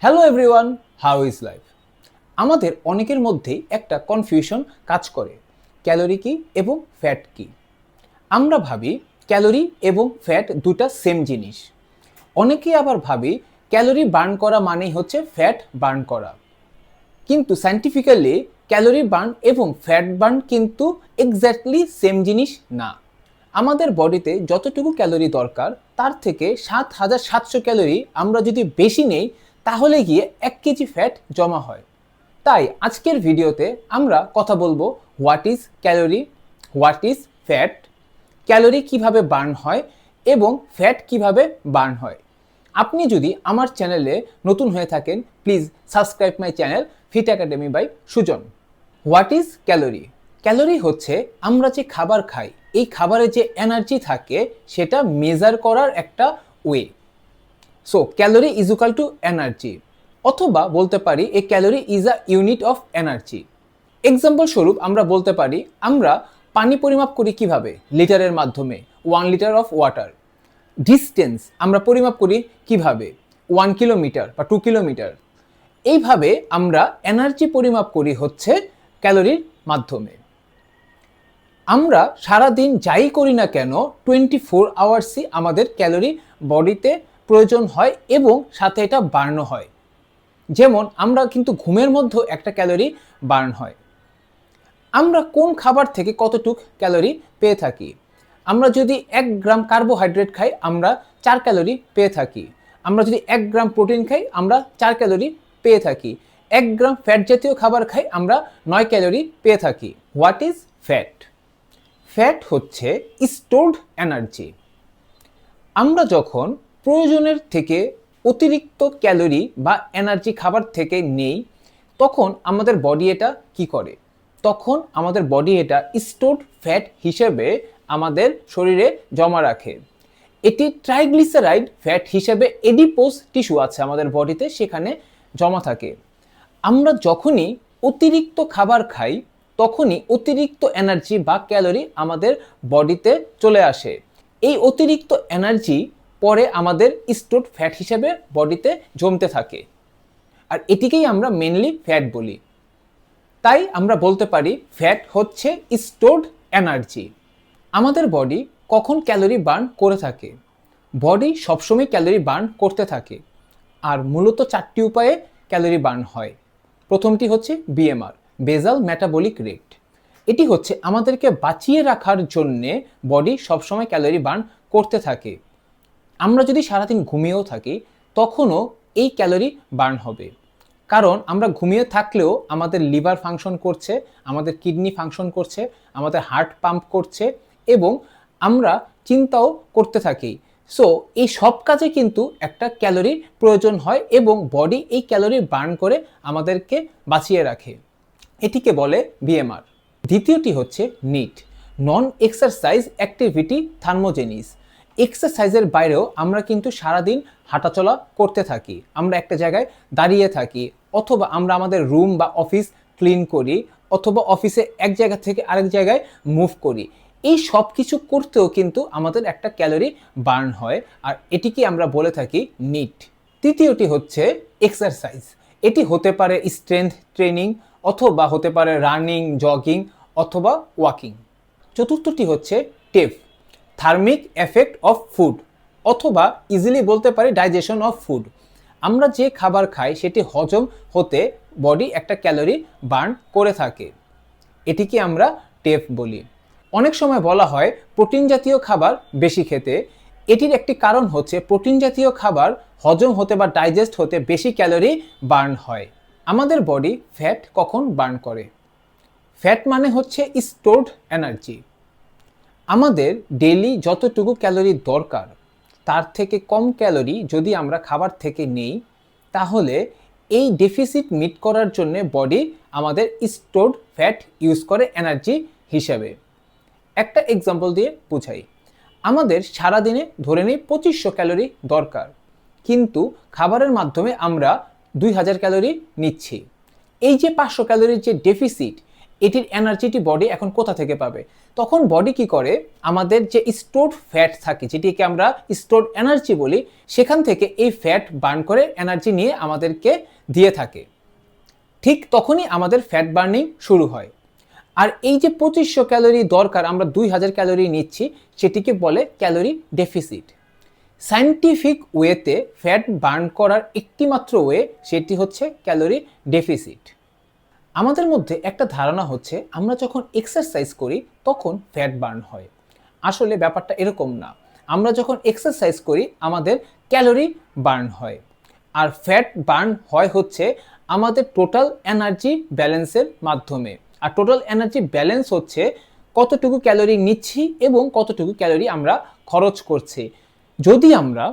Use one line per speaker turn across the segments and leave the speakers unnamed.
Hello everyone, how is life? আমাদের অনেকের মধ্যেই একটা কনফিউশন কাজ করে, ক্যালোরি কি এবং ফ্যাট কি। আমরা ভাবি ক্যালোরি এবং ফ্যাট দুটা সেম জিনিস। অনেকেই আবার ভাবি ক্যালোরি বার্ন করা মানেই হচ্ছে ফ্যাট বার্ন করা। কিন্তু সায়েন্টিফিক্যালি ক্যালোরি বার্ন এবং ফ্যাট বার্ন কিন্তু এক্স্যাক্টলি সেম জিনিস না। আমাদের বডিতে যতটুকু ক্যালোরি দরকার তার থেকে ৭৭০০ ক্যালোরি আমরা যদি বেশি নেই তাহলে গিয়ে ১ কেজি ফ্যাট জমা হয়। তাই আজকের ভিডিওতে আমরা কথা বলবো what is calorie, what is fat, calorie কিভাবে বার্ন হয় এবং ফ্যাট কিভাবে বার্ন হয়। আপনি যদি আমার চ্যানেলে নতুন হয়ে থাকেন please subscribe my channel fit academy by Sujan. What is calorie? Calorie হচ্ছে আমরা যে খাবার খাই এই খাবারে যে এনার্জি থাকে সেটা মেজার করার একটা way. So calorie is equal to energy, অথবা বলতে পারি a calorie is a unit of energy. Example স্বরূপ আমরা বলতে পারি আমরা পানি পরিমাপ করি কিভাবে? লিটারের মাধ্যমে, 1 লিটার অফ ওয়াটার। ডিস্টেন্স আমরা পরিমাপ করি কিভাবে? 1 কিলোমিটার বা 2 কিলোমিটার। এইভাবে আমরা এনার্জি পরিমাপ করি হচ্ছে ক্যালোরির মাধ্যমে। আমরা সারাদিন যাই করি না কেন 24 আওয়ার্সই আমাদের ক্যালোরি বডিতে প্রয়োজন হয় এবং সাথে এটা বার্নও হয়। যেমন আমরা কিন্তু ঘুমের মধ্যেও একটা ক্যালোরি বার্ন হয়। আমরা কোন খাবার থেকে কতটুক ক্যালোরি পেয়ে থাকি? আমরা যদি 1 গ্রাম কার্বোহাইড্রেট খাই আমরা 4 ক্যালোরি পেয়ে থাকি। আমরা যদি 1 গ্রাম প্রোটিন খাই আমরা 4 ক্যালোরি পেয়ে থাকি। 1 গ্রাম ফ্যাট জাতীয় খাবার খাই আমরা 9 ক্যালোরি পেয়ে থাকি। What is fat? ফ্যাট হচ্ছে স্টোরড এনার্জি। আমরা যখন প্রয়োজনের থেকে অতিরিক্ত ক্যালোরি বা এনার্জি খাবার থেকে নেই তখন আমাদের বডি এটা কি করে? তখন আমাদের বডি এটা স্টোরড ফ্যাট হিসেবে আমাদের শরীরে জমা রাখে। এটি ট্রাইগ্লিসারাইড ফ্যাট হিসেবে এডিপোজ টিস্যু আছে আমাদের বডিতে, সেখানে জমা থাকে। আমরা যখনই অতিরিক্ত খাবার খাই তখনই অতিরিক্ত এনার্জি বা ক্যালোরি আমাদের বডিতে চলে আসে। এই অতিরিক্ত এনার্জি পরে আমাদের স্টোরড ফ্যাট হিসেবে বডিতে জমতে থাকে, আর এটিকেই আমরা মেনলি ফ্যাট বলি। তাই আমরা বলতে পারি ফ্যাট হচ্ছে স্টোরড এনার্জি। আমাদের বডি কখন ক্যালোরি বার্ন করে থাকে? বডি সবসময় ক্যালোরি বার্ন করতে থাকে, আর মূলত 4টি উপায়ে ক্যালোরি বার্ন হয়। প্রথমটি হচ্ছে বিএমআর, বেসাল মেটাবলিক রেট। এটি হচ্ছে আমাদেরকে বাঁচিয়ে রাখার জন্যে বডি সবসময় ক্যালোরি বার্ন করতে থাকে। আমরা যদি সারাদিন ঘুমিয়েও থাকি তখনও এই ক্যালোরি বার্ন হবে, কারণ আমরা ঘুমিয়ে থাকলেও আমাদের লিভার ফাংশন করছে, আমাদের কিডনি ফাংশন করছে, আমাদের হার্ট পাম্প করছে এবং আমরা চিন্তাও করতে থাকি। সো এই সব কাজে কিন্তু একটা ক্যালোরির প্রয়োজন হয় এবং বডি এই ক্যালোরি বার্ন করে আমাদেরকে বাঁচিয়ে রাখে। এটিকে বলে বিএমআর। দ্বিতীয়টি হচ্ছে নিট, নন এক্সারসাইজ অ্যাক্টিভিটি থার্মোজেনিস। এক্সারসাইজের বাইরেও আমরা কিন্তু সারাদিন হাঁটাচলা করতে থাকি, আমরা একটা জায়গায় দাঁড়িয়ে থাকি, অথবা আমরা আমাদের রুম বা অফিস ক্লিন করি, অথবা অফিসে এক জায়গা থেকে আরেক জায়গায় মুভ করি। এই সব কিছু করতেও কিন্তু আমাদের একটা ক্যালোরি বার্ন হয়, আর এটিকে আমরা বলে থাকি নিট। তৃতীয়টি হচ্ছে এক্সারসাইজ। এটি হতে পারে স্ট্রেংথ ট্রেনিং, অথবা হতে পারে রানিং, জগিং অথবা ওয়াকিং। চতুর্থটি হচ্ছে টেফ, থার্মিক এফেক্ট অফ ফুড, অথবা ইজিলি বলতে পারি ডাইজেশন অফ ফুড। আমরা যে খাবার খাই সেটি হজম হতে বডি একটা ক্যালোরি বার্ন করে থাকে, এটিকে আমরা টেফ বলি। অনেক সময় বলা হয় প্রোটিন জাতীয় খাবার বেশি খেতে। এটির একটি কারণ হচ্ছে প্রোটিন জাতীয় খাবার হজম হতে বা ডাইজেস্ট হতে বেশি ক্যালোরি বার্ন হয়। আমাদের বডি ফ্যাট কখন বার্ন করে? ফ্যাট মানে হচ্ছে স্টোরড এনার্জি। আমাদের ডেইলি যতটুকু ক্যালোরি দরকার তার থেকে কম ক্যালোরি যদি আমরা খাবার থেকে নেই তাহলে এই ডেফিসিট মিট করার জন্য বডি আমাদের স্টোরড ফ্যাট ইউজ করে এনার্জি হিসেবে। একটা এক্সাম্পল দিয়ে বুঝাই। আমাদের সারাদিনে ধরে নিই 2500 ক্যালোরি দরকার, কিন্তু খাবারের মাধ্যমে আমরা 2000 ক্যালোরি নিচ্ছি। এই যে 500 ক্যালোরির যে ডেফিসিট, এটির এনার্জিটি বডি এখন কোথা থেকে পাবে? তখন বডি কি করে, আমাদের যে স্টোরড ফ্যাট থাকে, যেটিকে আমরা স্টোরড এনার্জি বলি, সেখান থেকে এই ফ্যাট বার্ন করে এনার্জি নিয়ে আমাদেরকে দিয়ে থাকে। ঠিক তখনই আমাদের ফ্যাট বার্নিং শুরু হয়। আর এই যে 2500 ক্যালোরি দরকার, আমরা 2000 ক্যালোরি নিচ্ছি, সেটিকে বলে ক্যালোরি ডেফিসিট। সায়েন্টিফিক ওয়েতে ফ্যাট বার্ন করার একটিমাত্র ওয়ে, সেটি হচ্ছে ক্যালোরি ডেফিসিট। আমাদের মধ্যে একটা ধারণা হচ্ছে আমরা যখন এক্সারসাইজ করি তখন ফ্যাট বার্ন হয়। আসলে ব্যাপারটা এরকম না। আমরা যখন এক্সারসাইজ করি আমাদের ক্যালোরি বার্ন হয়, আর ফ্যাট বার্ন হয় হচ্ছে আমাদের টোটাল এনার্জি ব্যালেন্সের মাধ্যমে। আর টোটাল এনার্জি ব্যালেন্স হচ্ছে কতটুকু ক্যালোরি নিচ্ছি এবং কতটুকু ক্যালোরি আমরা খরচ করছি। যদি আমরা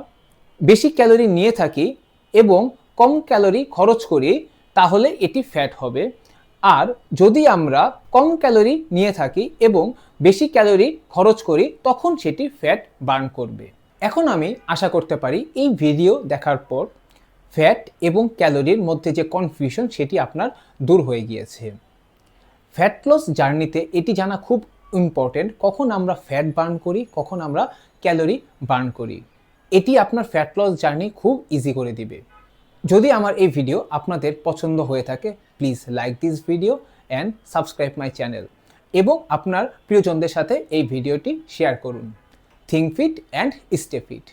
বেশি ক্যালোরি নিয়ে থাকি এবং কম ক্যালোরি খরচ করি, তাহলে এটি ফ্যাট হবে। আর যদি আমরা কম ক্যালোরি নিয়ে থাকি এবং বেশি ক্যালোরি খরচ করি, তখন সেটি ফ্যাট বার্ন করবে। এখন আমি আশা করতে পারি এই ভিডিও দেখার পর ফ্যাট এবং ক্যালোরির মধ্যে যে কনফিউশন, সেটি আপনার দূর হয়ে গিয়েছে। ফ্যাট লস জার্নিতে এটি জানা খুব ইম্পর্টেন্ট, কখন আমরা ফ্যাট বার্ন করি, কখন আমরা ক্যালোরি বার্ন করি। এটি আপনার ফ্যাট লস জার্নি খুব ইজি করে দিবে। যদি আমার এই ভিডিও আপনাদের পছন্দ হয়ে থাকে, please like this video and subscribe my channel, এবং আপনার প্রিয়জনদের সাথে এই ভিডিওটি শেয়ার করুন। Think fit and stay fit.